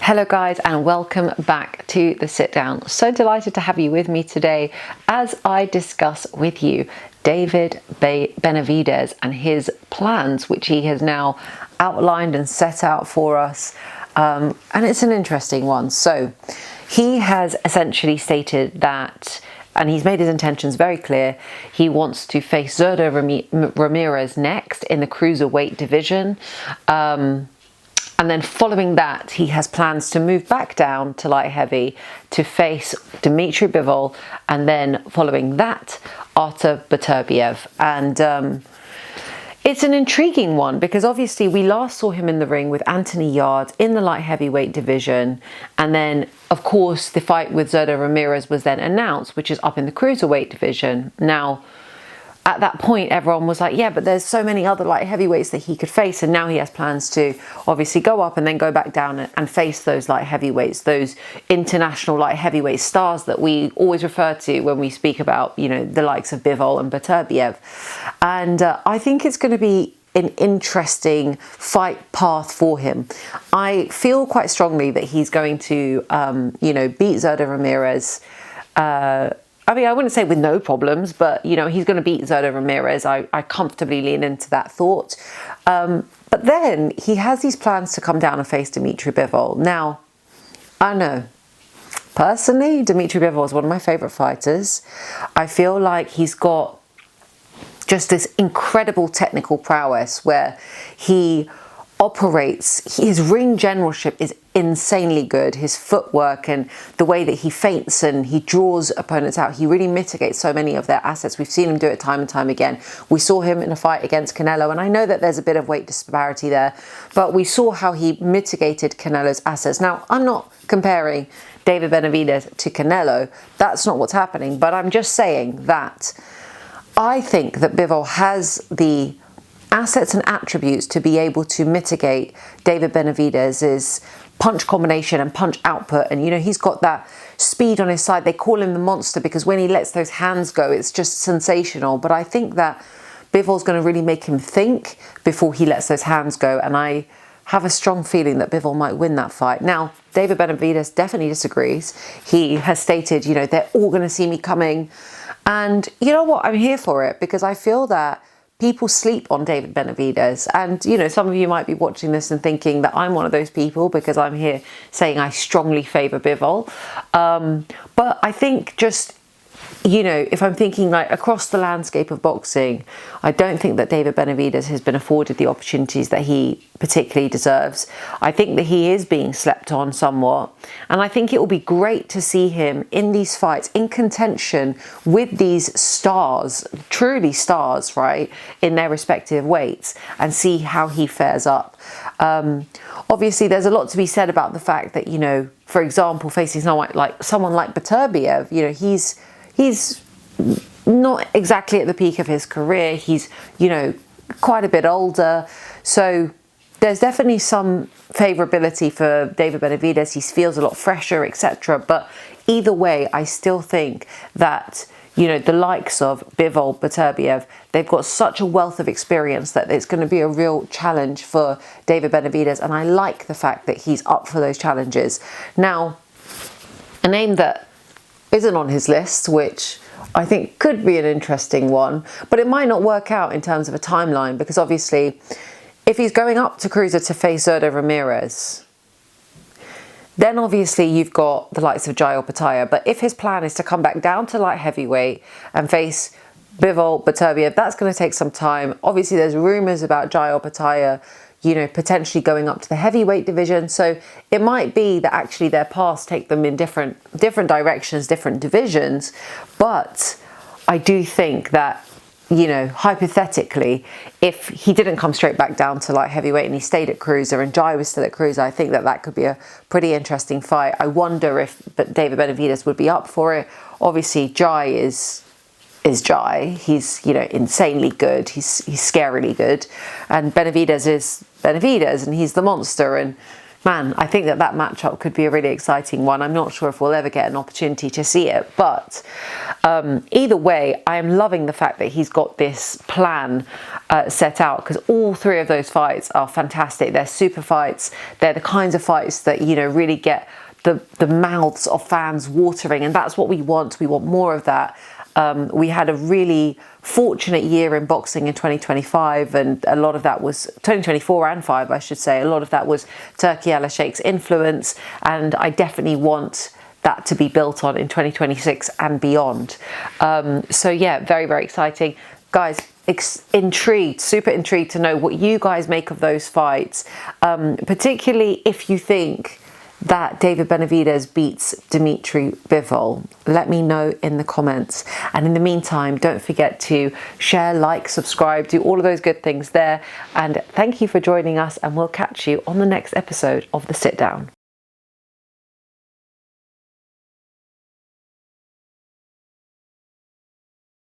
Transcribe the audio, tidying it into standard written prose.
Hello guys, and welcome back to the sit down. So delighted to have you with me today as I discuss with you David Benavidez and his plans, which he has now outlined and set out for us. And it's an interesting one. So he has essentially stated that, and he's made his intentions very clear, he wants to face Zurdo Ramirez next in the cruiserweight division. And then following that, he has plans to move back down to light heavy to face Dmitry Bivol, and then following that, Artur Beterbiev. And it's an intriguing one because obviously we last saw him in the ring with Anthony Yarde in the light heavyweight division. And then, of course, the fight with Zurdo Ramirez was then announced, which is up in the cruiserweight division. Now, at that point, everyone was like, yeah, but there's so many other light heavyweights that he could face. And now he has plans to obviously go up and then go back down and face those light heavyweights, those international light heavyweight stars that we always refer to when we speak about, you know, the likes of Bivol and Beterbiev. And I think it's going to be an interesting fight path for him. I feel quite strongly that he's going to, you know, beat Zurdo Ramirez. I mean, I wouldn't say with no problems, but, you know, he's going to beat Zurdo Ramirez. I comfortably lean into that thought. But then he has these plans to come down and face Dmitry Bivol. Now, I know, personally, Dmitry Bivol is one of my favorite fighters. I feel like he's got just this incredible technical prowess where he operates, his ring generalship is insanely good. His footwork and the way that he feints and he draws opponents out, he really mitigates so many of their assets. We've seen him do it time and time again. We saw him in a fight against Canelo, and I know that there's a bit of weight disparity there, but we saw how he mitigated Canelo's assets. Now, I'm not comparing David Benavidez to Canelo. That's not what's happening, but I'm just saying that I think that Bivol has the assets and attributes to be able to mitigate David Benavidez's punch combination and punch output. And, you know, he's got that speed on his side. They call him the monster because when he lets those hands go, it's just sensational. But I think that Bivol's going to really make him think before he lets those hands go. And I have a strong feeling that Bivol might win that fight. Now, David Benavidez definitely disagrees. He has stated, you know, they're all going to see me coming. And you know what? I'm here for it because I feel that people sleep on David Benavidez. And, you know, some of you might be watching this and thinking that I'm one of those people because I'm here saying I strongly favour Bivol. But I think just, you know, if I'm thinking like across the landscape of boxing, I don't think that David Benavidez has been afforded the opportunities that he particularly deserves. I think that he is being slept on somewhat. And I think it will be great to see him in these fights in contention with these stars, truly stars, right, in their respective weights, and see how he fares up. Obviously, there's a lot to be said about the fact that, you know, for example, facing someone like Beterbiev, you know, he's not exactly at the peak of his career. He's, you know, quite a bit older. So there's definitely some favourability for David Benavidez. He feels a lot fresher, etc. But either way, I still think that, you know, the likes of Bivol, Beterbiev, they've got such a wealth of experience that it's going to be a real challenge for David Benavidez. And I like the fact that he's up for those challenges. Now, a name that isn't on his list, which I think could be an interesting one, but it might not work out in terms of a timeline because obviously if he's going up to cruiser to face Zurdo Ramirez, then obviously you've got the likes of Jai Opetaia. But if his plan is to come back down to light heavyweight and face Bivol, Beterbiev, that's going to take some time. Obviously there's rumours about Jai Opetaia, you know, potentially going up to the heavyweight division. So it might be that actually their paths take them in different directions, different divisions. But I do think that, you know, hypothetically, if he didn't come straight back down to light heavyweight and he stayed at cruiser and Jai was still at cruiser, I think that that could be a pretty interesting fight. I wonder if David Benavidez would be up for it. Obviously, Jai is Jai. He's, you know, insanely good. He's scarily good. And Benavidez is Benavidez, and he's the monster. And man, I think that matchup could be a really exciting one. I'm not sure if we'll ever get an opportunity to see it, but either way, I am loving the fact that he's got this plan set out, because all three of those fights are fantastic. They're super fights. They're the kinds of fights that, you know, really get the mouths of fans watering, and that's what we want. We want more of that. We had a really fortunate year in boxing in 2025, and a lot of that was 2024 and 5, I should say. A lot of that was Turki Al-Sheikh's influence, and I definitely want that to be built on in 2026 and beyond. So yeah, very, very exciting. Guys, intrigued, super intrigued to know what you guys make of those fights, particularly if you think that David Benavidez beats Dmitry Bivol. Let me know in the comments. And in the meantime, don't forget to share, like, subscribe, do all of those good things there. And thank you for joining us, and we'll catch you on the next episode of The Sit Down.